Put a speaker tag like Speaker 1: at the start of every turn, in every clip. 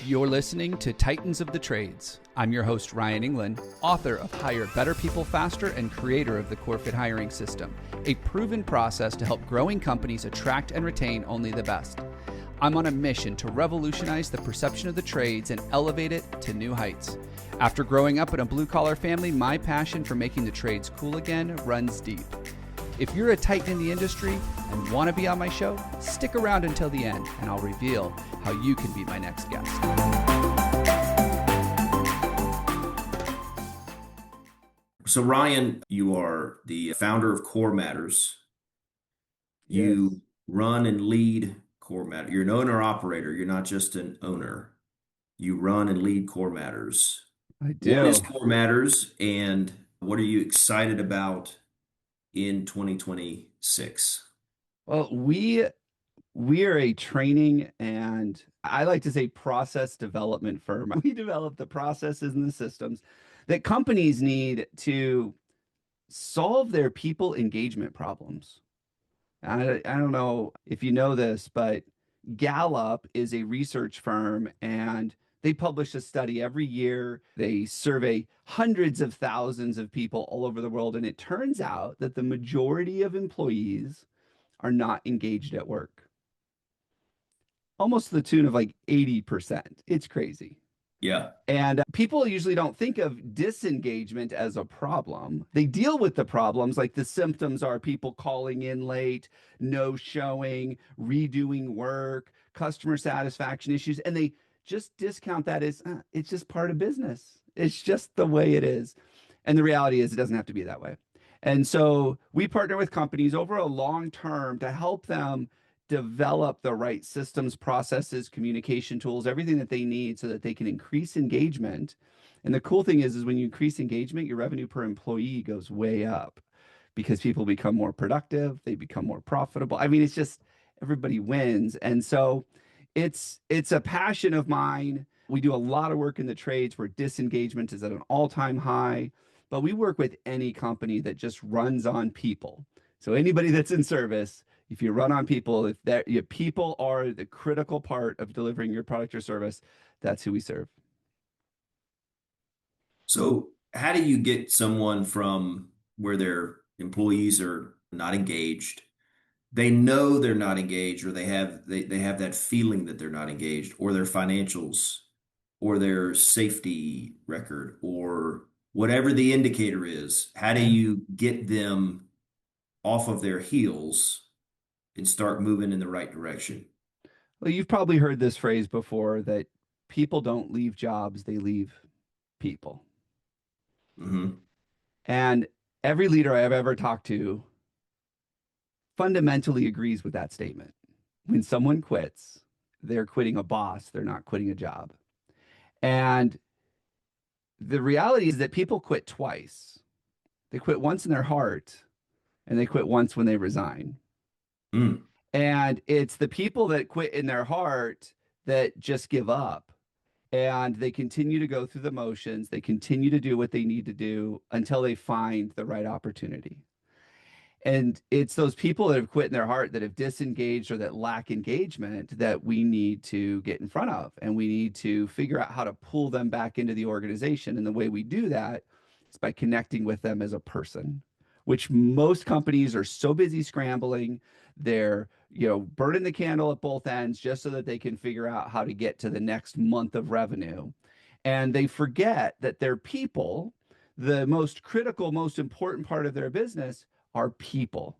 Speaker 1: You're listening to Titans of the Trades. I'm your host, Ryan England, author of Hire Better People Faster and creator of the CoreFit hiring system, a proven process to help growing companies attract and retain only the best. I'm on a mission to revolutionize the perception of the trades and elevate it to new heights. After growing up in a blue-collar family, my passion for making the trades cool again runs deep. If you're a Titan in the industry and want to be on my show, stick around until the end and I'll reveal how you can be my next guest.
Speaker 2: So Ryan, you are the founder of Core Matters. You run and lead Core Matters. You're an owner operator. You're not just an owner. You run and lead Core Matters.
Speaker 1: I do.
Speaker 2: What is Core Matters and what are you excited about in 2026?
Speaker 1: Well, we are a training and I like to say process development firm. We develop the processes and the systems that companies need to solve their people engagement problems. I don't know if you know this, but Gallup is a research firm and they publish a study every year. They survey hundreds of thousands of people all over the world. And it turns out that the majority of employees are not engaged at work. Almost to the tune of like 80%. It's crazy.
Speaker 2: Yeah.
Speaker 1: And people usually don't think of disengagement as a problem. They deal with the problems, like the symptoms are people calling in late, no showing, redoing work, customer satisfaction issues, and they just discount that as it's just part of business. It's just the way it is. And the reality is it doesn't have to be that way. And so we partner with companies over a long term to help them develop the right systems, processes, communication tools, everything that they need so that they can increase engagement. And the cool thing is when you increase engagement, your revenue per employee goes way up because people become more productive, they become more profitable. I mean, it's just everybody wins. And so it's a passion of mine. We do a lot of work in the trades where disengagement is at an all-time high, but we work with any company that just runs on people. So anybody that's in service, if you run on people, if your people are the critical part of delivering your product or service, that's who we serve.
Speaker 2: So how do you get someone from where their employees are not engaged? They know they're not engaged, or they have that feeling that they're not engaged, or their financials, or their safety record, or whatever the indicator is. How do you get them off of their heels and start moving in the right direction?
Speaker 1: Well, you've probably heard this phrase before that people don't leave jobs, they leave people.
Speaker 2: Mm-hmm.
Speaker 1: And every leader I have ever talked to fundamentally agrees with that statement. When someone quits, they're quitting a boss, they're not quitting a job. And the reality is that people quit twice. They quit once in their heart, and they quit once when they resign.
Speaker 2: Mm.
Speaker 1: And it's the people that quit in their heart that just give up. And they continue to go through the motions. They continue to do what they need to do until they find the right opportunity. And it's those people that have quit in their heart, that have disengaged or that lack engagement, that we need to get in front of. And we need to figure out how to pull them back into the organization. And the way we do that is by connecting with them as a person, which most companies are so busy scrambling. They're, burning the candle at both ends just so that they can figure out how to get to the next month of revenue. And they forget that their people, the most critical, most important part of their business, are people.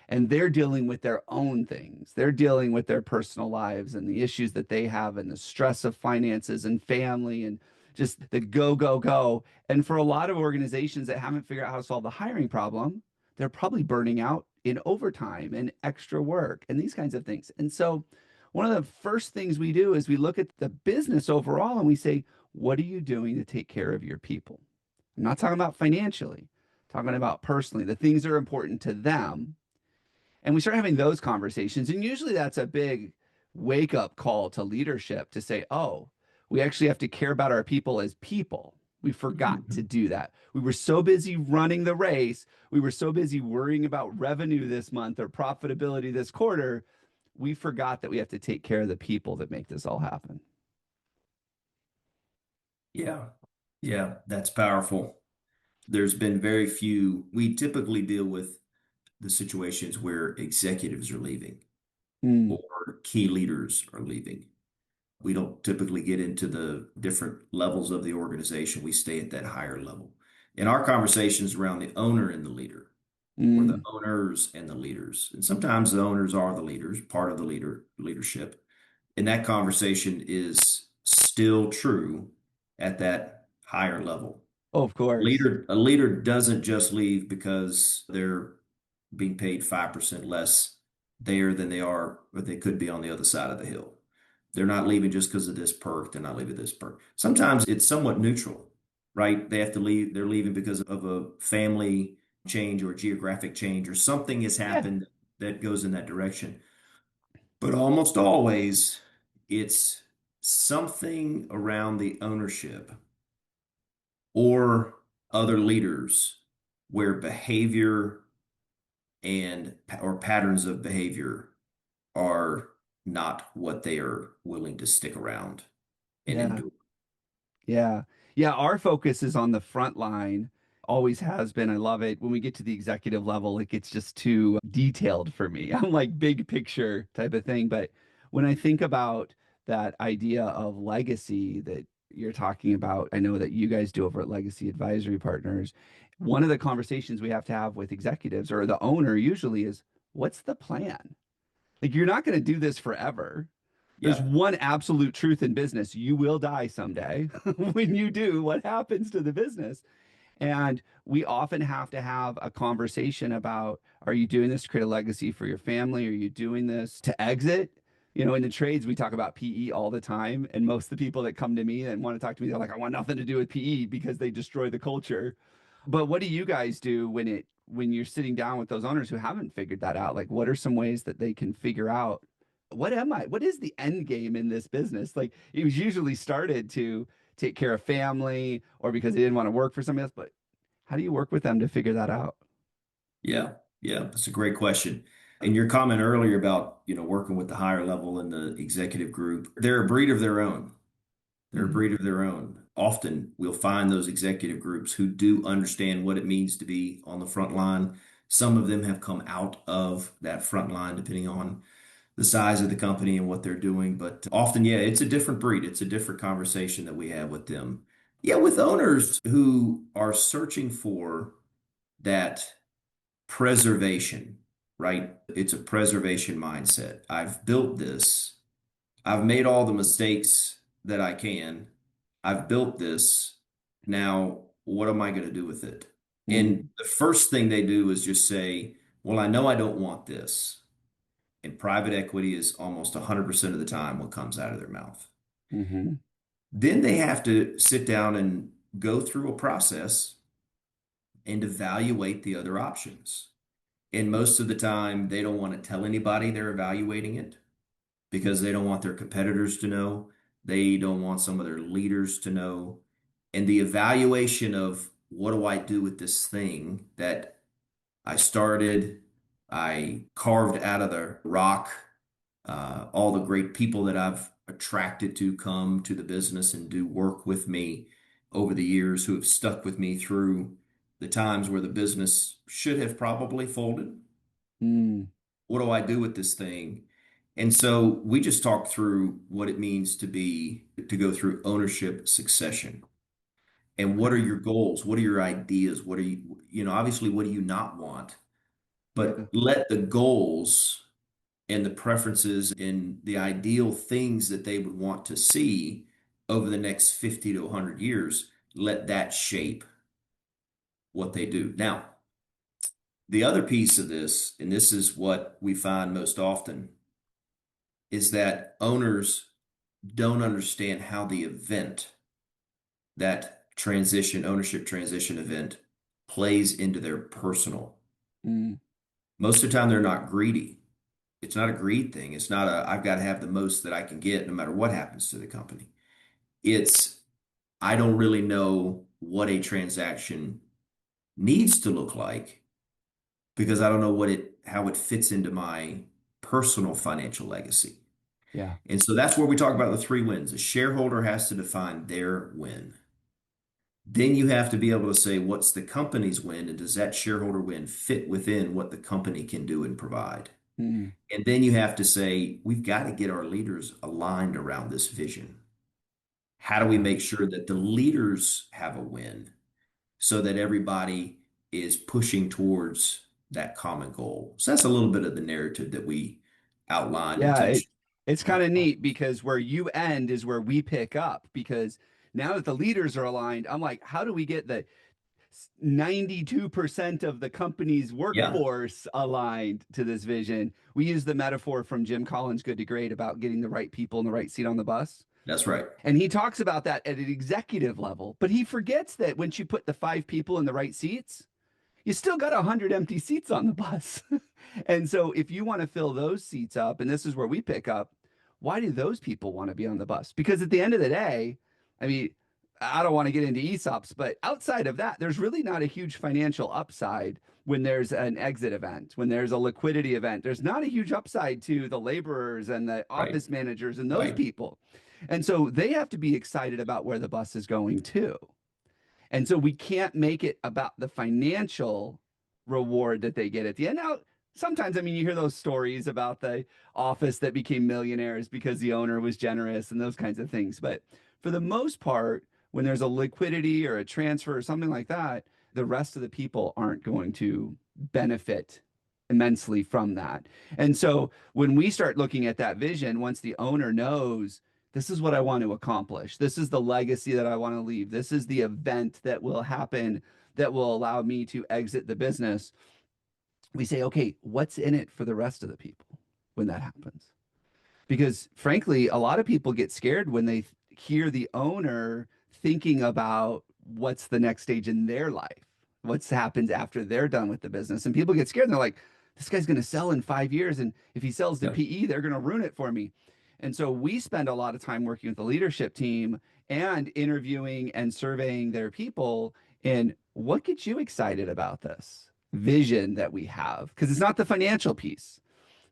Speaker 1: And they're dealing with their own things. They're dealing with their personal lives and the issues that they have and the stress of finances and family and just the go, go, go. And for a lot of organizations that haven't figured out how to solve the hiring problem, they're probably burning out in overtime and extra work and these kinds of things. And so one of the first things we do is we look at the business overall and we say, what are you doing to take care of your people? I'm not talking about financially, I'm talking about personally, the things that are important to them. And we start having those conversations. And usually that's a big wake up call to leadership to say, oh, we actually have to care about our people as people. We forgot to do that. We were so busy running the race. We were so busy worrying about revenue this month or profitability this quarter. We forgot that we have to take care of the people that make this all happen.
Speaker 2: Yeah. Yeah, that's powerful. There's been very few. We typically deal with the situations where executives are leaving
Speaker 1: Mm,
Speaker 2: or key leaders are leaving. We don't typically get into the different levels of the organization. We stay at that higher level. In our conversations around the owner and the leader, or the
Speaker 1: mm,
Speaker 2: owners and the leaders, and sometimes the owners are the leaders, part of the leadership. And that conversation is still true at that higher level.
Speaker 1: oh, of course.
Speaker 2: A leader doesn't just leave because they're being paid 5% less there than they are, or they could be on the other side of the hill. They're not leaving just because of this perk. They're not leaving this perk. Sometimes it's somewhat neutral, right? They have to leave. They're leaving because of a family change or geographic change or something has
Speaker 1: Yeah.
Speaker 2: happened that goes in that direction. But almost always it's something around the ownership or other leaders where behavior and or patterns of behavior are not what they are willing to stick around and
Speaker 1: Yeah.
Speaker 2: endure.
Speaker 1: Yeah. Yeah. Our focus is on the front line. Always has been. I love it. When we get to the executive level, it gets just too detailed for me. I'm like big picture type of thing. But when I think about that idea of legacy that you're talking about, I know that you guys do over at Legacy Advisory Partners. One of the conversations we have to have with executives or the owner usually is, what's the plan? Like, you're not going to do this forever. There's
Speaker 2: Yeah.
Speaker 1: one absolute truth in business. You will die someday. When you do, what happens to the business? And we often have to have a conversation about, are you doing this to create a legacy for your family? Are you doing this to exit? You know, in the trades, we talk about PE all the time. And most of the people that come to me and want to talk to me, they're like, I want nothing to do with PE because they destroy the culture. But what do you guys do when you're sitting down with those owners who haven't figured that out? Like, what are some ways that they can figure out what am I? What is the end game in this business? Like, it was usually started to take care of family or because they didn't want to work for somebody else. But how do you work with them to figure that out?
Speaker 2: Yeah. Yeah. That's a great question. And your comment earlier about, working with the higher level in the executive group, they're a breed of their own. They're a
Speaker 1: Mhm.
Speaker 2: breed of their own. Often we'll find those executive groups who do understand what it means to be on the front line. Some of them have come out of that front line, depending on the size of the company and what they're doing. But often, yeah, it's a different breed. It's a different conversation that we have with them. Yeah, with owners who are searching for that preservation, right? It's a preservation mindset. I've built this. I've made all the mistakes that I can. I've built this. Now, what am I going to do with it? And
Speaker 1: Mm,
Speaker 2: the first thing they do is just say, well, I know I don't want this. And private equity is almost 100% of the time what comes out of their mouth.
Speaker 1: hmm
Speaker 2: Then they have to sit down and go through a process and evaluate the other options. And most of the time, they don't want to tell anybody they're evaluating it because they don't want their competitors to know. They don't want some of their leaders to know. And the evaluation of what do I do with this thing that I started, I carved out of the rock, all the great people that I've attracted to come to the business and do work with me over the years who have stuck with me through the times where the business should have probably folded.
Speaker 1: mm,
Speaker 2: What do I do with this thing? And so we just talked through what it means to go through ownership succession. And what are
Speaker 1: okay.
Speaker 2: your goals? What are your ideas? Obviously, what do you not want?
Speaker 1: Yeah.
Speaker 2: But let the goals and the preferences and the ideal things that they would want to see over the next 50 to 100 years, let that shape what they do. Now, the other piece of this, and this is what we find most often, is that owners don't understand how the event, that ownership transition event, plays into their personal.
Speaker 1: Mm,
Speaker 2: Most of the time, they're not greedy. It's not a greed thing. It's not I've got to have the most that I can get no matter what happens to the company. It's, I don't really know what a transaction needs to look like because I don't know how it fits into my personal financial legacy.
Speaker 1: yeah.
Speaker 2: And so that's where we talk about the three wins. The shareholder has to define their win. Then you have to be able to say, what's the company's win? And does that shareholder win fit within what the company can do and provide?
Speaker 1: Mm,
Speaker 2: And then you have to say, we've got to get our leaders aligned around this vision. How do we
Speaker 1: yeah.
Speaker 2: make sure that the leaders have a win so that everybody is pushing towards that common goal? So that's a little bit of the narrative that we outlined and
Speaker 1: Yeah,
Speaker 2: touched.
Speaker 1: it's kind of neat because where you end is where we pick up because now that the leaders are aligned, I'm like, how do we get the 92% of the company's
Speaker 2: Yeah,
Speaker 1: workforce aligned to this vision? We use the metaphor from Jim Collins' Good to Great about getting the right people in the right seat on the bus.
Speaker 2: that's right.
Speaker 1: And he talks about that at an executive level, but he forgets that once you put the five people in the right seats, you still got 100 empty seats on the bus. And so if you want to fill those seats up, and this is where we pick up, why do those people want to be on the bus? Because at the end of the day, I mean, I don't want to get into ESOPs, but outside of that, there's really not a huge financial upside when there's an exit event, when there's a liquidity event. There's not a huge upside to the laborers and the
Speaker 2: Right.
Speaker 1: office managers and those
Speaker 2: Right.
Speaker 1: people. And so they have to be excited about where the bus is going too. And so we can't make it about the financial reward that they get at the end. Now, sometimes, I mean, you hear those stories about the office that became millionaires because the owner was generous and those kinds of things. But for the most part, when there's a liquidity or a transfer or something like that, the rest of the people aren't going to benefit immensely from that. And so when we start looking at that vision, once the owner knows this is what I want to accomplish. This is the legacy that I want to leave. This is the event that will happen that will allow me to exit the business. We say, okay, what's in it for the rest of the people when that happens? Because frankly, a lot of people get scared when they hear the owner thinking about what's the next stage in their life, what's happens after they're done with the business. And people get scared and they're like, this guy's going to sell in 5 years. And if he sells to
Speaker 2: Yeah.
Speaker 1: PE, they're going to ruin it for me. And so we spend a lot of time working with the leadership team and interviewing and surveying their people. And what gets you excited about this vision that we have? Because it's not the financial piece.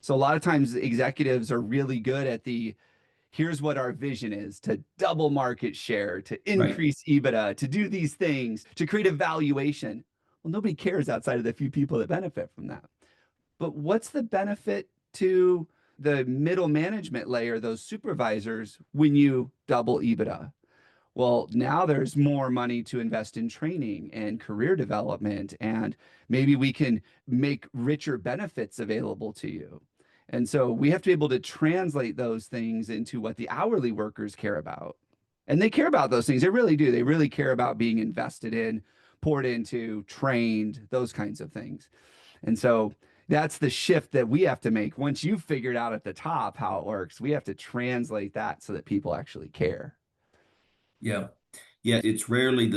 Speaker 1: So a lot of times executives are really good at the here's what our vision is to double market share, to
Speaker 2: Right.
Speaker 1: increase EBITDA, to do these things, to create a valuation. Well, nobody cares outside of the few people that benefit from that. But what's the benefit to the middle management layer, those supervisors, when you double EBITDA? Well, now there's more money to invest in training and career development, and maybe we can make richer benefits available to you. And so we have to be able to translate those things into what the hourly workers care about. And they care about those things. They really do. They really care about being invested in, poured into, trained, those kinds of things. And so that's the shift that we have to make. Once you've figured out at the top how it works, we have to translate that so that people actually care.
Speaker 2: Yeah. Yeah. It's rarely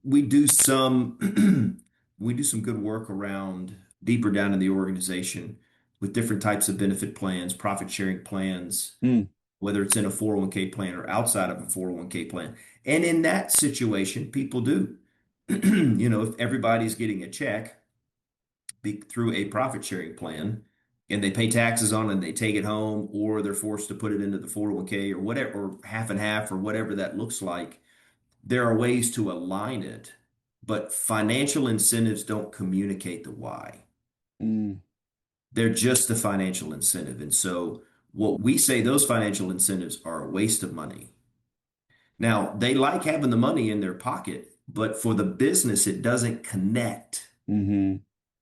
Speaker 2: we do some, we do some good work around deeper down in the organization with different types of benefit plans, profit sharing plans,
Speaker 1: Mm,
Speaker 2: whether it's in a 401(k) plan or outside of a 401(k) plan. And in that situation, people do. If everybody's getting a check through a profit sharing plan and they pay taxes on it and they take it home, or they're forced to put it into the 401(k) or whatever, or half and half, or whatever that looks like, there are ways to align it, but financial incentives don't communicate the why.
Speaker 1: mm.
Speaker 2: They're just a financial incentive. And so what we say, those financial incentives are a waste of money. Now, they like having the money in their pocket, but for the business, it doesn't connect
Speaker 1: Hmm.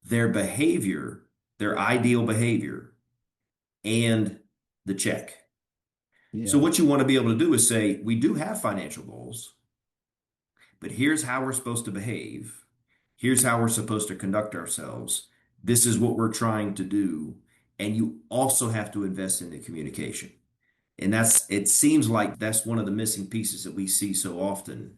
Speaker 2: their behavior, their ideal behavior, and the check. So,
Speaker 1: Yeah.
Speaker 2: what you want to be able to do is say, we do have financial goals, but here's how we're supposed to behave. Here's how we're supposed to conduct ourselves. This is what we're trying to do. And you also have to invest in the communication. And it seems like that's one of the missing pieces that we see so often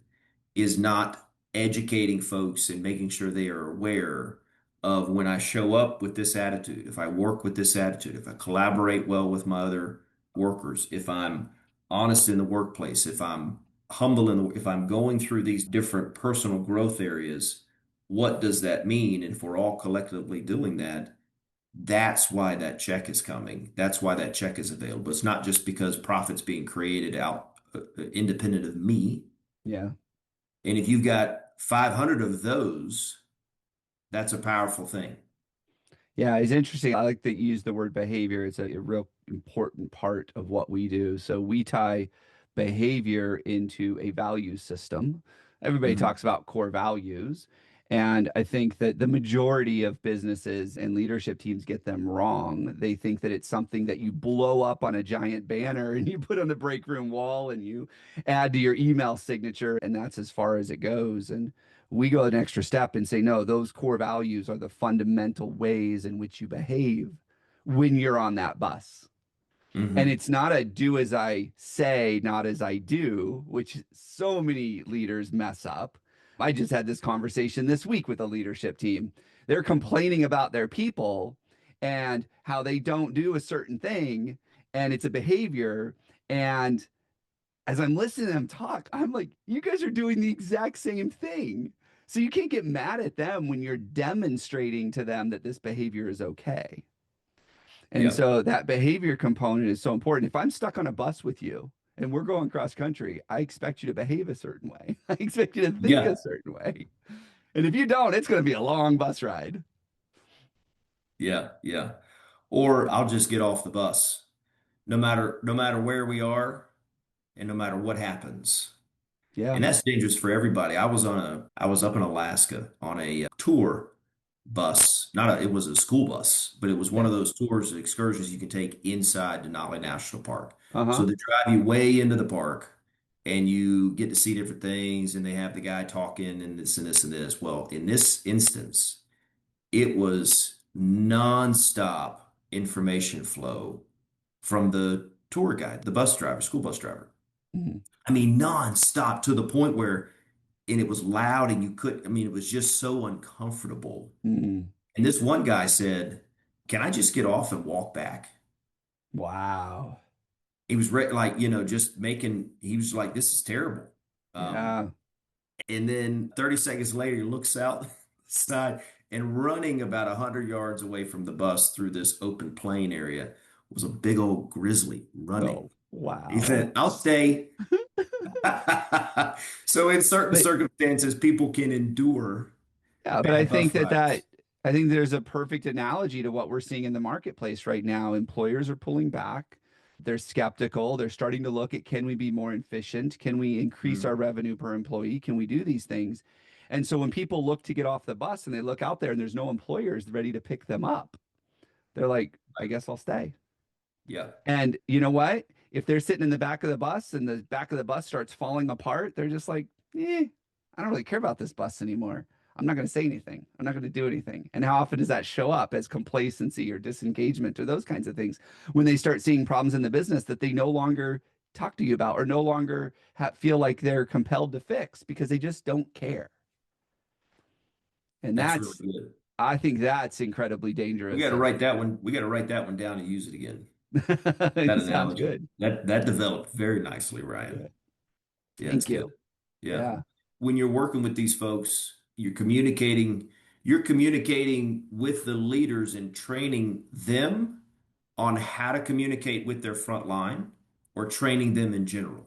Speaker 2: is not educating folks and making sure they are aware of when I show up with this attitude, if I work with this attitude, if I collaborate well with my other workers, if I'm honest in the workplace, if I'm humble if I'm going through these different personal growth areas, what does that mean? And if we're all collectively doing that, that's why that check is coming. That's why that check is available. It's not just because profit's being created out independent of me.
Speaker 1: Yeah.
Speaker 2: And if you've got 500 of those, that's a powerful thing.
Speaker 1: Yeah, it's interesting. I like that you use the word behavior. It's a real important part of what we do. So we tie behavior into a value system. Everybody
Speaker 2: Hmm.
Speaker 1: talks about core values. And I think that the majority of businesses and leadership teams get them wrong. They think that it's something that you blow up on a giant banner and you put on the break room wall and you add to your email signature, and that's as far as it goes. And we go an extra step and say, no, those core values are the fundamental ways in which you behave when you're on that bus. And
Speaker 2: Hmm.
Speaker 1: it's not a do as I say, not as I do, which so many leaders mess up. I just had this conversation this week with a leadership team. They're complaining about their people and how they don't do a certain thing, and it's a behavior. And as I'm listening to them talk, I'm like, you guys are doing the exact same thing. So you can't get mad at them when you're demonstrating to them that this behavior is okay. And
Speaker 2: Yeah.
Speaker 1: so that behavior component is so important. If I'm stuck on a bus with you and we're going cross country, I expect you to behave a certain way. I expect you to think a
Speaker 2: Yeah.
Speaker 1: certain way. And if you don't, it's going to be a long bus ride.
Speaker 2: Yeah. Yeah. Or I'll just get off the bus, no matter where we are and no matter what happens.
Speaker 1: Yeah.
Speaker 2: And that's dangerous for everybody. I was up in Alaska on a tour bus. Not a, it was a school bus, but it was one
Speaker 1: Okay.
Speaker 2: of those tours, excursions you can take inside Denali National Park. So
Speaker 1: Uh-huh.
Speaker 2: they drive you way into the park and you get to see different things and they have the guy talking and this and this and this. Well, in this instance, it was nonstop information flow from the tour guide, the bus driver, school bus driver.
Speaker 1: Mhm.
Speaker 2: I mean, nonstop to the point where, and it was loud and you could, I mean, it was just so uncomfortable.
Speaker 1: Mhm.
Speaker 2: And this one guy said, "Can I just get off and walk back?"
Speaker 1: Wow.
Speaker 2: He was like, just making, he was like, "This is terrible." Um,
Speaker 1: Yeah.
Speaker 2: and then 30 seconds later, he looks out the side and running about 100 yards away from the bus through this open plain area was a big old grizzly running.
Speaker 1: Oh,
Speaker 2: He
Speaker 1: wow.
Speaker 2: said, "I'll stay." So in certain
Speaker 1: But
Speaker 2: circumstances, people can endure
Speaker 1: yeah, but I
Speaker 2: bad
Speaker 1: think
Speaker 2: bus
Speaker 1: that
Speaker 2: rides.
Speaker 1: I think there's a perfect analogy to what we're seeing in the marketplace right now. Employers are pulling back. They're skeptical. They're starting to look at, can we be more efficient? Can we increase our
Speaker 2: Mm,
Speaker 1: revenue per employee? Can we do these things? And so when people look to get off the bus and they look out there and there's no employers ready to pick them up, they're like, I
Speaker 2: right.
Speaker 1: guess I'll stay.
Speaker 2: Yeah,
Speaker 1: And you know what? If they're sitting in the back of the bus and the back of the bus starts falling apart, they're just like, I don't really care about this bus anymore. I'm not going to say anything. I'm not going to do anything. And how often does that show up as complacency or disengagement or those kinds of things when they start seeing problems in the business that they no longer talk to you about or no longer feel like they're compelled to fix because they just don't care. And
Speaker 2: that's really
Speaker 1: that's,
Speaker 2: good.
Speaker 1: I think that's incredibly
Speaker 2: We got
Speaker 1: dangerous.
Speaker 2: to
Speaker 1: And
Speaker 2: write that one. We got to write that one down and use it again. That
Speaker 1: it sounds
Speaker 2: analogy.
Speaker 1: good.
Speaker 2: That developed very nicely, Ryan.
Speaker 1: Yeah.
Speaker 2: Yeah, it's
Speaker 1: Thank
Speaker 2: good.
Speaker 1: you.
Speaker 2: Yeah.
Speaker 1: Yeah.
Speaker 2: When you're working with these folks, you're communicating with the leaders and training them on how to communicate with their front line or training them in general.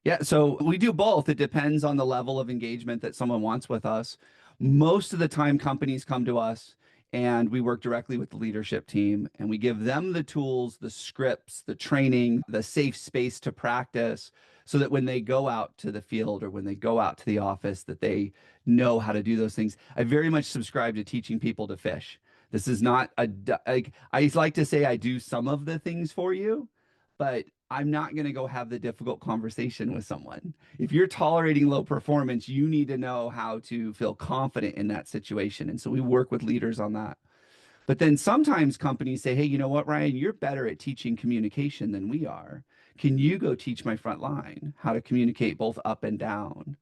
Speaker 1: Yeah, so we do both. It depends on the level of engagement that someone wants with us. Most of the time, companies come to us and we work directly with the leadership team and we give them the tools, the scripts, the training, the safe space to practice so that when they go out to the field or when they go out to the office that they know how to do those things. I very much subscribe to teaching people to fish. This is not like I like to say I do some of the things for you, but I'm not going to go have the difficult conversation with someone. If you're tolerating low performance, you need to know how to feel confident in that situation. And so we work with leaders on that. But then sometimes companies say, hey, you know what, Ryan, you're better at teaching communication than we are. Can you go teach my front line how to communicate both up and down?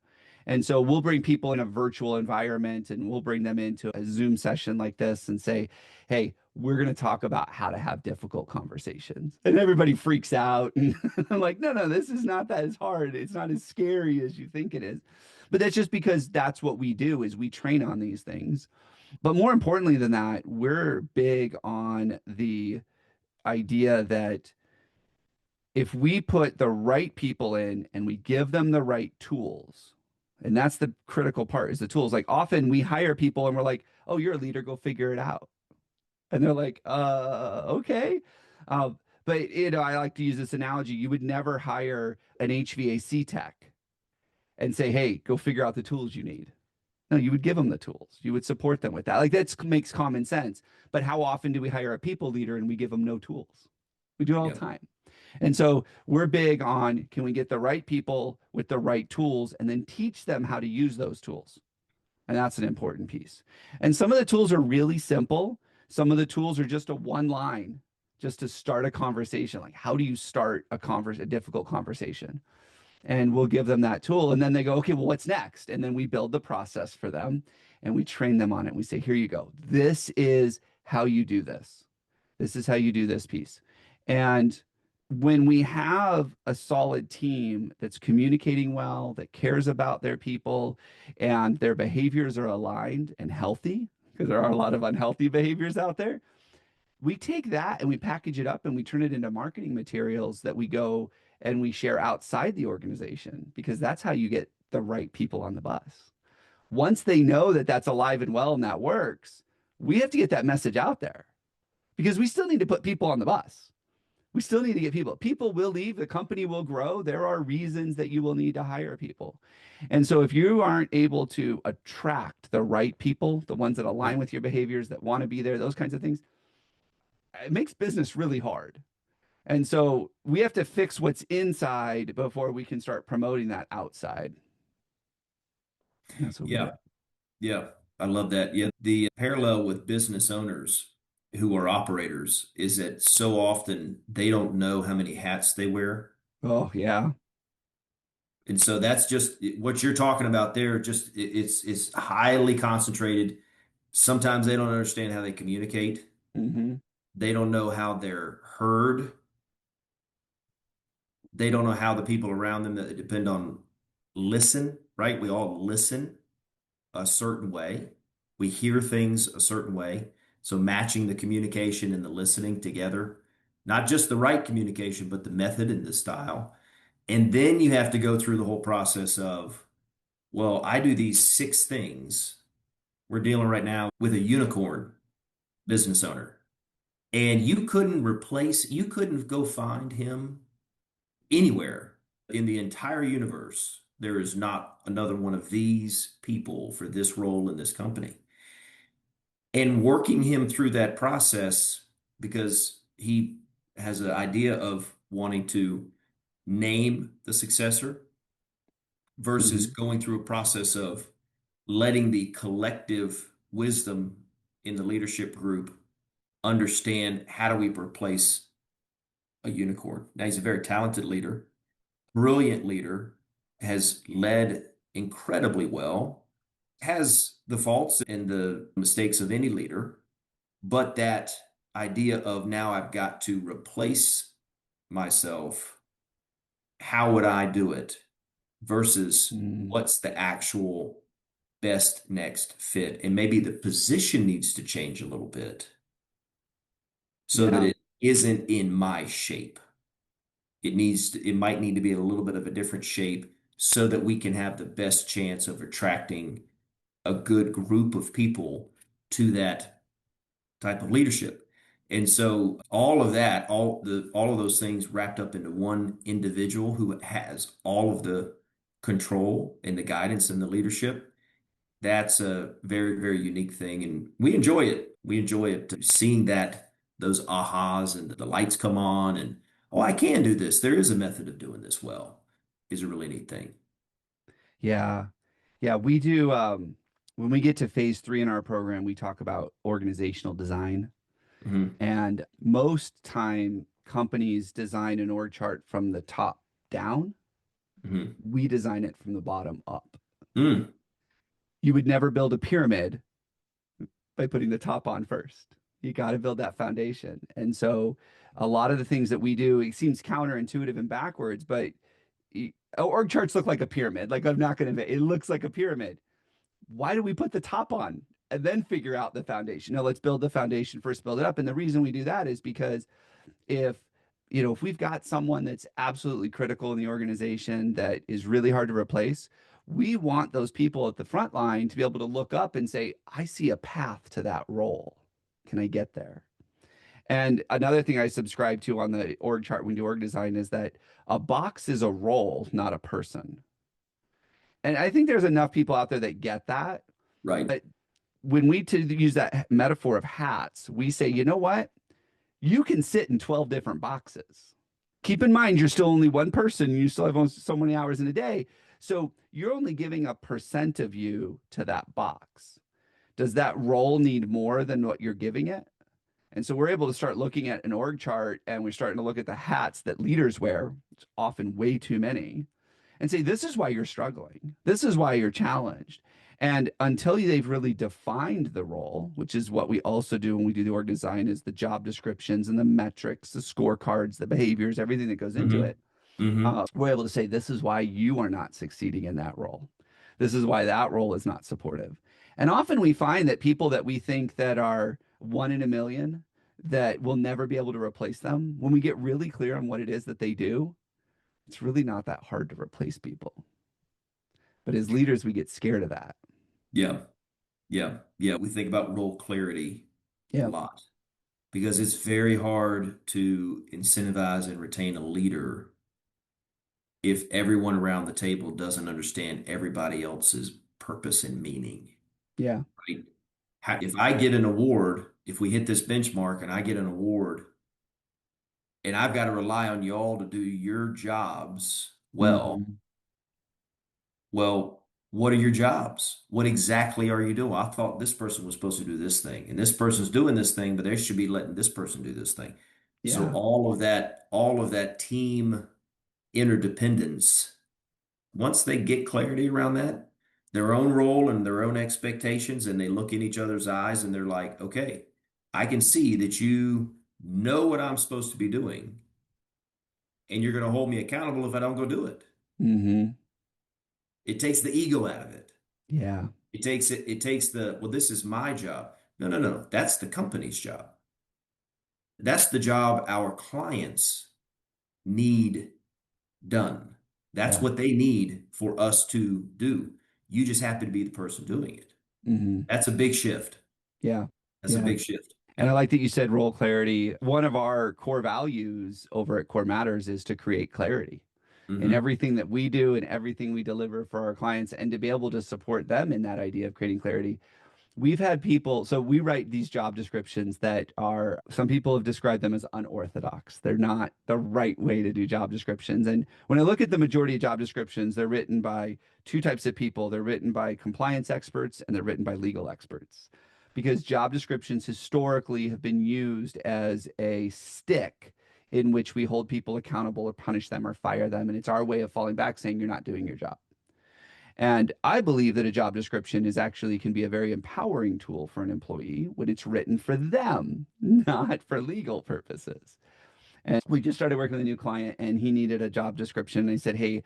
Speaker 1: And so we'll bring people in a virtual environment and we'll bring them into a Zoom session like this and say, hey, we're going to talk about how to have difficult conversations. And everybody freaks out. And I'm like, no, this is not that as hard. It's not as scary as you think it is. But that's just because that's what we do is we train on these things. But more importantly than that, we're big on the idea that if we put the right people in and we give them the right tools, And that's the critical part is the tools. Like often we hire people and we're like, oh, you're a leader, go figure it out. And they're like, okay. But I like to use this analogy. You would never hire an HVAC tech and say, hey, go figure out the tools you need. No, you would give them the tools. You would support them with that. Like that makes common sense. But how often do we hire a people leader and we give them no tools? We do it all the
Speaker 2: Yep.
Speaker 1: time. And so we're big on can we get the right people with the right tools and then teach them how to use those tools? And that's an important piece. And some of the tools are really simple. Some of the tools are just a one line just to start a conversation. Like how do you start a difficult conversation? And we'll give them that tool. And then they go, okay, well, what's next? And then we build the process for them and we train them on it. We say, here you go. This is how you do this. This is how you do this piece. And when we have a solid team that's communicating well, that cares about their people, and their behaviors are aligned and healthy, because there are a lot of unhealthy behaviors out there, we take that and we package it up and we turn it into marketing materials that we go and we share outside the organization, because that's how you get the right people on the bus. Once they know that that's alive and well and that works, we have to get that message out there because we still need to put people on the bus. We still need to get people. People will leave, the company will grow. There are reasons that you will need to hire people. And so if you aren't able to attract the right people, the ones that align
Speaker 2: Yep.
Speaker 1: with your behaviors, that want to be there, those kinds of things, it makes business really hard. And so we have to fix what's inside before we can start promoting that outside. And that's what we do.
Speaker 2: Yeah. Yeah. I love that. Yeah. The parallel with business owners who are operators is that so often they don't know how many hats they wear.
Speaker 1: Oh, yeah.
Speaker 2: And so that's just what you're talking about there. It's highly concentrated. Sometimes they don't understand how they communicate.
Speaker 1: Hmm.
Speaker 2: They don't know how they're heard. They don't know how the people around them that depend on listen, right? We all listen a certain way. We hear things a certain way. So matching the communication and the listening together, not just the right communication, but the method and the style. And then you have to go through the whole process of, well, I do these six things. We're dealing right now with a unicorn business owner. And you couldn't go find him anywhere in the entire universe. There is not another one of these people for this role in this company. And working him through that process because he has an idea of wanting to name the successor versus
Speaker 1: Hmm.
Speaker 2: going through a process of letting the collective wisdom in the leadership group understand how do we replace a unicorn. Now, he's a very talented leader, brilliant leader, has led incredibly well, has the faults and the mistakes of any leader, but that idea of now I've got to replace myself, how would I do it versus
Speaker 1: Mm.
Speaker 2: what's the actual best next fit? And maybe the position needs to change a little bit so that
Speaker 1: Yeah.
Speaker 2: it isn't in my shape. It might need to be a little bit of a different shape so that we can have the best chance of attracting a good group of people to that type of leadership. And so all of that, all of those things wrapped up into one individual who has all of the control and the guidance and the leadership, that's a very, very unique thing. And we enjoy it. We enjoy it seeing that those ahas and the lights come on and, oh, I can do this. There is a method of doing this well, is a really neat thing.
Speaker 1: Yeah. Yeah. We do. When we get to phase 3 in our program, we talk about organizational design.
Speaker 2: Hmm.
Speaker 1: And most time companies design an org chart from the top down.
Speaker 2: Hmm.
Speaker 1: We design it from the bottom up.
Speaker 2: Mm.
Speaker 1: You would never build a pyramid by putting the top on first. You got to build that foundation. And so a lot of the things that we do, it seems counterintuitive and backwards, but org charts look like a pyramid. Like I'm not going to, it looks like a pyramid. Why do we put the top on and then figure out the foundation? No, let's build the foundation first, build it up. And the reason we do that is because if if we've got someone that's absolutely critical in the organization that is really hard to replace, We want those people at the front line to be able to look up and say, I see a path to that role. Can I get there? And another thing I subscribe to on the org chart when we do org design is that a box is a role, not a person. And I think there's enough people out there that get that.
Speaker 2: Right.
Speaker 1: But when we to use that metaphor of hats, we say, you know what? You can sit in 12 different boxes. Keep in mind, you're still only one person. You still have so many hours in a day. So you're only giving a percent of you to that box. Does that role need more than what you're giving it? And so we're able to start looking at an org chart and we're starting to look at the hats that leaders wear, it's often way too many, and say, this is why you're struggling. This is why you're challenged. And until they've really defined the role, which is what we also do when we do the org design, is the job descriptions and the metrics, the scorecards, the behaviors, everything that goes into
Speaker 2: Mm-hmm.
Speaker 1: it,
Speaker 2: Mm-hmm.
Speaker 1: we're able to say, this is why you are not succeeding in that role. This is why that role is not supportive. And often we find that people that we think that are one in a million, that we'll never be able to replace them, when we get really clear on what it is that they do, it's really not that hard to replace people. But as leaders, we get scared of that.
Speaker 2: Yeah. Yeah. Yeah. We think about role clarity a
Speaker 1: Yeah.
Speaker 2: lot because it's very hard to incentivize and retain a leader if everyone around the table doesn't understand everybody else's purpose and meaning,
Speaker 1: Yeah.
Speaker 2: right? If I get an award, if we hit this benchmark and I get an award, and I've got to rely on y'all to do your jobs
Speaker 1: Mm-hmm.
Speaker 2: well, what are your jobs? What exactly are you doing? I thought this person was supposed to do this thing, and this person's doing this thing, but they should be letting this person do this thing. So
Speaker 1: Yeah.
Speaker 2: all of that team interdependence, once they get clarity around that, their own role and their own expectations, and they look in each other's eyes and they're like, okay, I can see that you know what I'm supposed to be doing, and you're going to hold me accountable if I don't go do it.
Speaker 1: Mm-hmm.
Speaker 2: It takes the ego out of it.
Speaker 1: Yeah.
Speaker 2: It takes the, well, this is my job. No, no, no. That's the company's job. That's the job our clients need done. That's
Speaker 1: Yeah.
Speaker 2: what they need for us to do. You just happen to be the person doing it.
Speaker 1: Mm-hmm.
Speaker 2: That's a big shift.
Speaker 1: Yeah.
Speaker 2: That's a
Speaker 1: Yeah.
Speaker 2: big shift.
Speaker 1: And I
Speaker 2: Yeah.
Speaker 1: like that you said role clarity. One of our core values over at Core Matters is to create clarity in
Speaker 2: Hmm.
Speaker 1: everything that we do and everything we deliver for our clients, and to be able to support them in that idea of creating clarity. We've had people, so we write these job descriptions that are, some people have described them as unorthodox. They're not the right way to do job descriptions. And when I look at the majority of job descriptions, they're written by two types of people. They're written by compliance experts and they're written by legal experts. Because job descriptions historically have been used as a stick in which we hold people accountable or punish them or fire them. And it's our way of falling back saying you're not doing your job. And I believe that a job description is actually can be a very empowering tool for an employee when it's written for them, not for legal purposes. And we just started working with a new client and he needed a job description. And I said, hey,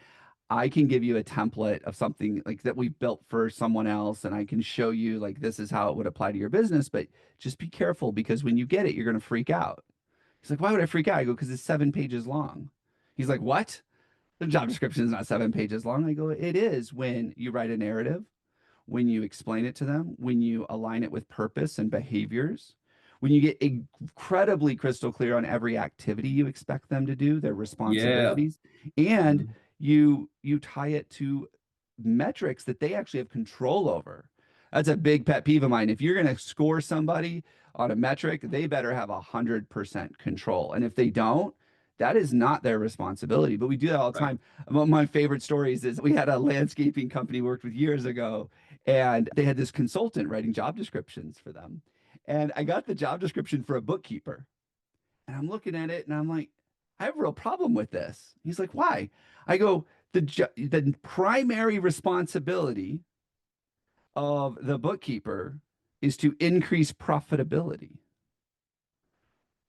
Speaker 1: I can give you a template of something like that we built for someone else and I can show you like this is how it would apply to your business, but just be careful because when you get it, you're going to freak out. He's like, why would I freak out? I go, because it's 7 pages long. He's like, what? The job description is not 7 pages long. I go, it is when you write a narrative, when you explain it to them, when you align it with purpose and behaviors, when you get incredibly crystal clear on every activity you expect them to do, their
Speaker 2: Yeah.
Speaker 1: responsibilities, and
Speaker 2: Mhm.
Speaker 1: you tie it to metrics that they actually have control over. That's a big pet peeve of mine. If you're going to score somebody on a metric, they better have 100% control. And if they don't, that is not their responsibility. But we do that all the
Speaker 2: Right.
Speaker 1: time. One of my favorite stories is we had a landscaping company we worked with years ago, and they had this consultant writing job descriptions for them. And I got the job description for a bookkeeper. And I'm looking at it and I'm like, I have a real problem with this. He's like, why? I go, the primary responsibility of the bookkeeper is to increase profitability.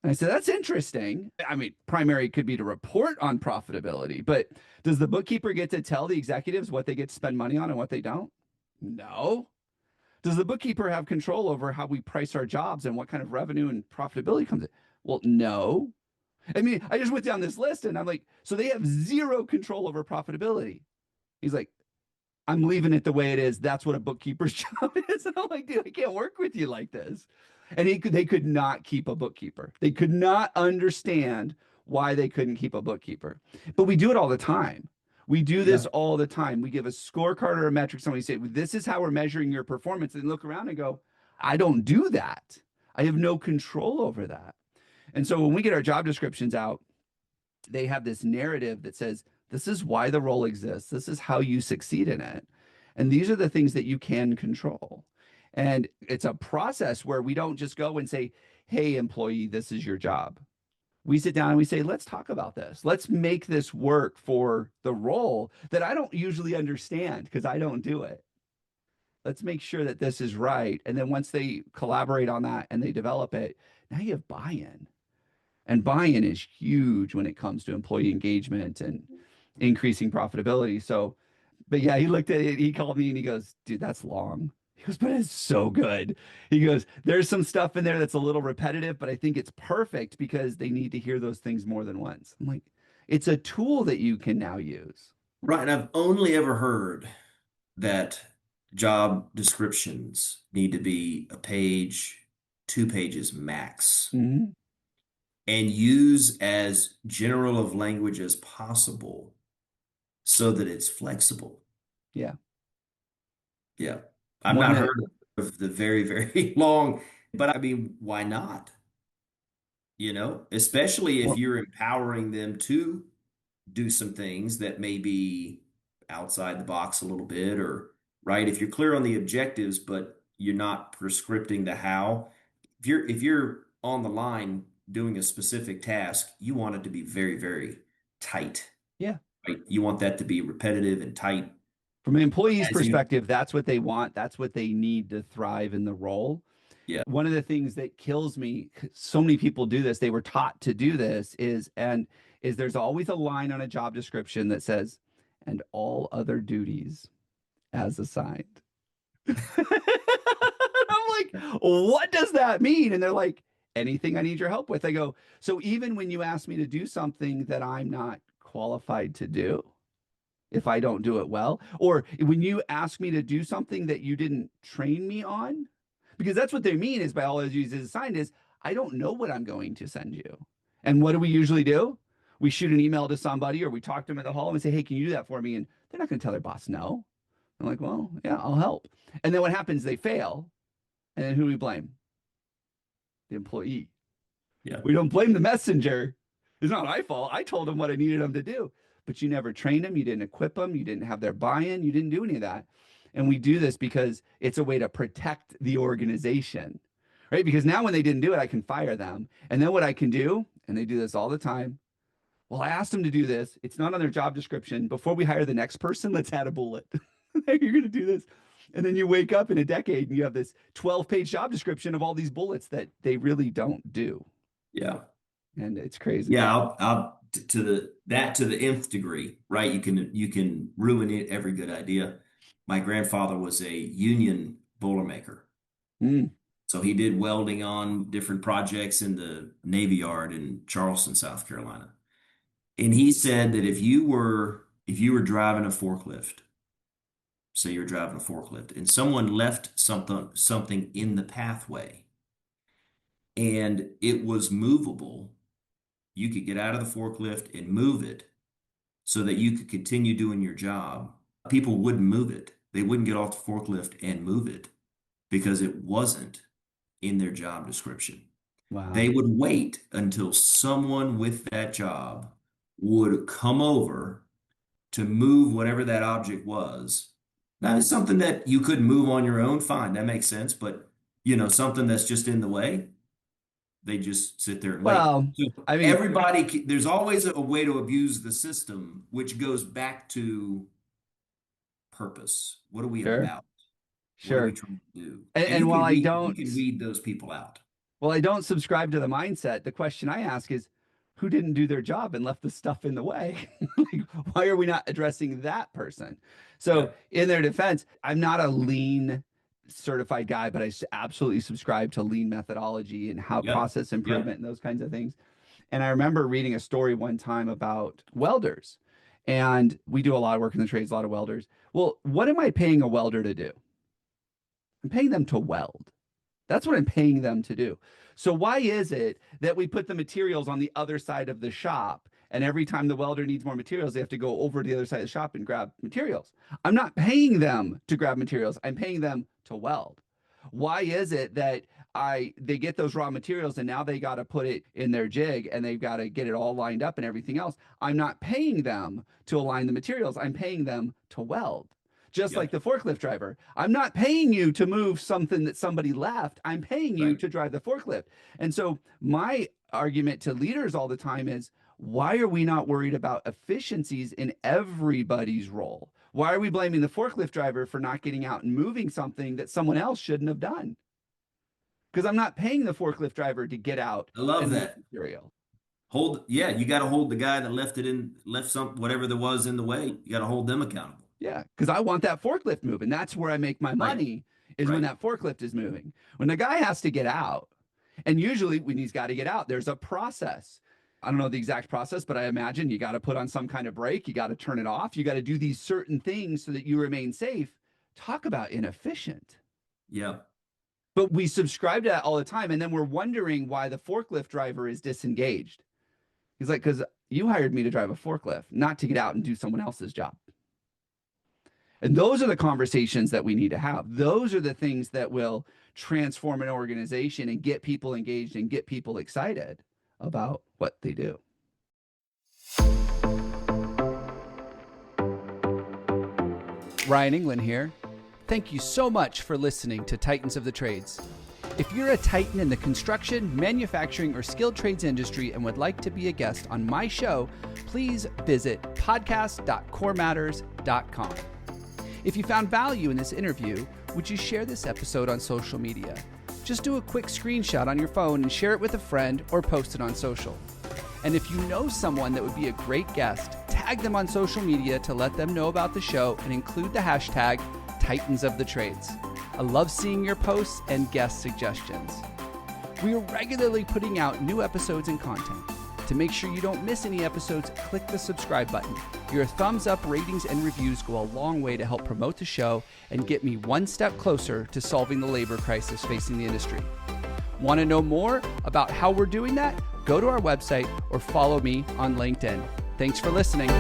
Speaker 1: And I said, that's interesting. I mean, primary could be to report on profitability, but does the bookkeeper get to tell the executives what they get to spend money on and what they don't? No. Does the bookkeeper have control over how we price our jobs and what kind of revenue and profitability comes in? Well, no. I mean, I just went down this list and I'm like, so they have zero control over profitability. He's like, I'm leaving it the way it is. That's what a bookkeeper's job is. And I'm like, dude, I can't work with you like this. And they could not keep a bookkeeper. They could not understand why they couldn't keep a bookkeeper. But we do it all the time. We do this
Speaker 2: Yeah.
Speaker 1: all the time. We give a scorecard or a metric. Somebody say, this is how we're measuring your performance. And look around and go, I don't do that. I have no control over that. And so when we get our job descriptions out, they have this narrative that says, this is why the role exists. This is how you succeed in it. And these are the things that you can control. And it's a process where we don't just go and say, hey, employee, this is your job. We sit down and we say, let's talk about this. Let's make this work for the role that I don't usually understand because I don't do it. Let's make sure that this is right. And then once they collaborate on that and they develop it, now you have buy-in. And buy-in is huge when it comes to employee engagement and increasing profitability. So, but yeah, he looked at it, he called me and he goes, dude, that's long. He goes, but it's so good. He goes, there's some stuff in there that's a little repetitive, but I think it's perfect because they need to hear those things more than once. I'm like, it's a tool that you can now use.
Speaker 2: Right. And I've only ever heard that job descriptions need to be a page, 2 pages max,
Speaker 1: Mhm.
Speaker 2: and use as general of language as possible so that it's flexible.
Speaker 1: Yeah.
Speaker 2: Yeah. I've
Speaker 1: One
Speaker 2: not
Speaker 1: that,
Speaker 2: heard of the very, very long, but I mean, why not? Especially if
Speaker 1: well,
Speaker 2: you're empowering them to do some things that may be outside the box a little bit, or right, if you're clear on the objectives, but you're not prescripting the how. If you're on the line doing a specific task, you want it to be very, very tight,
Speaker 1: yeah.
Speaker 2: right? You want that to be repetitive and tight
Speaker 1: From an employee's
Speaker 2: as you,
Speaker 1: perspective, that's what they want. That's what they need to thrive in the role.
Speaker 2: yeah.
Speaker 1: One of the things that kills me, so many people do this, they were taught to do this, is there's always a line on a job description that says, and all other duties as assigned. I'm like, what does that mean? And they're like, anything I need your help with. I go, so even when you ask me to do something that I'm not qualified to do, if I don't do it well, or when you ask me to do something that you didn't train me on, because that's what they mean is by all those uses assigned is I don't know what I'm going to send you. And what do we usually do? We shoot an email to somebody or we talk to them at the hall and say, hey, can you do that for me? And they're not going to tell their boss no. I'm like, well, yeah, I'll help. And then what happens? They fail. And then who do we blame? The employee.
Speaker 2: Yeah.
Speaker 1: We don't blame the messenger. It's not my fault. I told them what I needed them to do, but you never trained them. You didn't equip them. You didn't have their buy-in. You didn't do any of that. And we do this because it's a way to protect the organization, right? Because now when they didn't do it, I can fire them. And then what I can do, and they do this all the time. Well, I asked them to do this. It's not on their job description. Before we hire the next person, let's add a bullet. You're going to do this. And then you wake up in a decade and you have this 12-page job description of all these bullets that they really don't do.
Speaker 2: Yeah.
Speaker 1: And it's crazy.
Speaker 2: Yeah, to the nth degree, right? You can ruin it, every good idea. My grandfather was a union boilermaker.
Speaker 1: Mm,
Speaker 2: So he did welding on different projects in the Navy Yard in Charleston, South Carolina. And he said that if you were driving a forklift, say you're driving a forklift, and someone left something in the pathway and it was movable, you could get out of the forklift and move it so that you could continue doing your job. People wouldn't move it. They wouldn't get off the forklift and move it because it wasn't in their job description. They
Speaker 1: wow.
Speaker 2: would wait until someone with that job would come over to move whatever that object was. Now, it's something that you could move on your own, fine, that makes sense. But, something that's just in the way, they just sit there and wait.
Speaker 1: Well,
Speaker 2: So
Speaker 1: I mean,
Speaker 2: there's always a way to abuse the system, which goes back to purpose. What are we
Speaker 1: sure,
Speaker 2: about? What are we
Speaker 1: sure.
Speaker 2: trying to do? And
Speaker 1: And while
Speaker 2: you can weed those people out.
Speaker 1: I don't subscribe to the mindset, the question I ask is who didn't do their job and left the stuff in the way? Like, why are we not addressing that person? So,
Speaker 2: Yeah.
Speaker 1: in their defense, I'm not a lean certified guy, but absolutely subscribe to lean methodology and how
Speaker 2: Yep.
Speaker 1: process
Speaker 2: Yep.
Speaker 1: improvement and those kinds of things. And I remember reading a story one time about welders. And we do a lot of work in the trades, a lot of welders. Well, what am I paying a welder to do? I'm paying them to weld. That's what I'm paying them to do. So why is it that we put the materials on the other side of the shop, and every time the welder needs more materials, they have to go over to the other side of the shop and grab materials? I'm not paying them to grab materials. I'm paying them to weld. Why is it that they get those raw materials and now they got to put it in their jig and they've got to get it all lined up and everything else? I'm not paying them to align the materials. I'm paying them to weld. Just like the forklift driver. I'm not paying you to move something that somebody left. I'm paying you to drive the forklift. And so my argument to leaders all the time is, why are we not worried about efficiencies in everybody's role? Why are we blaming the forklift driver for not getting out and moving something that someone else shouldn't have done? Because I'm not paying the forklift driver to get out.
Speaker 2: I love that.
Speaker 1: Material.
Speaker 2: You got to hold the guy that left some, whatever there was in the way. You got to hold them accountable.
Speaker 1: Yeah, because I want that forklift moving. That's where I make my money, is when that forklift is moving. When the guy has to get out, and usually when he's got to get out, there's a process. I don't know the exact process, but I imagine you got to put on some kind of brake. You got to turn it off. You got to do these certain things so that you remain safe. Talk about inefficient.
Speaker 2: Yeah.
Speaker 1: But we subscribe to that all the time. And then we're wondering why the forklift driver is disengaged. He's like, because you hired me to drive a forklift, not to get out and do someone else's job. And those are the conversations that we need to have. Those are the things that will transform an organization and get people engaged and get people excited about what they do. Ryan England here. Thank you so much for listening to Titans of the Trades. If you're a titan in the construction, manufacturing, or skilled trades industry and would like to be a guest on my show, please visit podcast.corematters.com. If you found value in this interview, would you share this episode on social media? Just do a quick screenshot on your phone and share it with a friend or post it on social. And if you know someone that would be a great guest, tag them on social media to let them know about the show and include the hashtag Titans of the Trades. I love seeing your posts and guest suggestions. We are regularly putting out new episodes and content. To make sure you don't miss any episodes, click the subscribe button. Your thumbs up, ratings, and reviews go a long way to help promote the show and get me one step closer to solving the labor crisis facing the industry. Want to know more about how we're doing that? Go to our website or follow me on LinkedIn. Thanks for listening.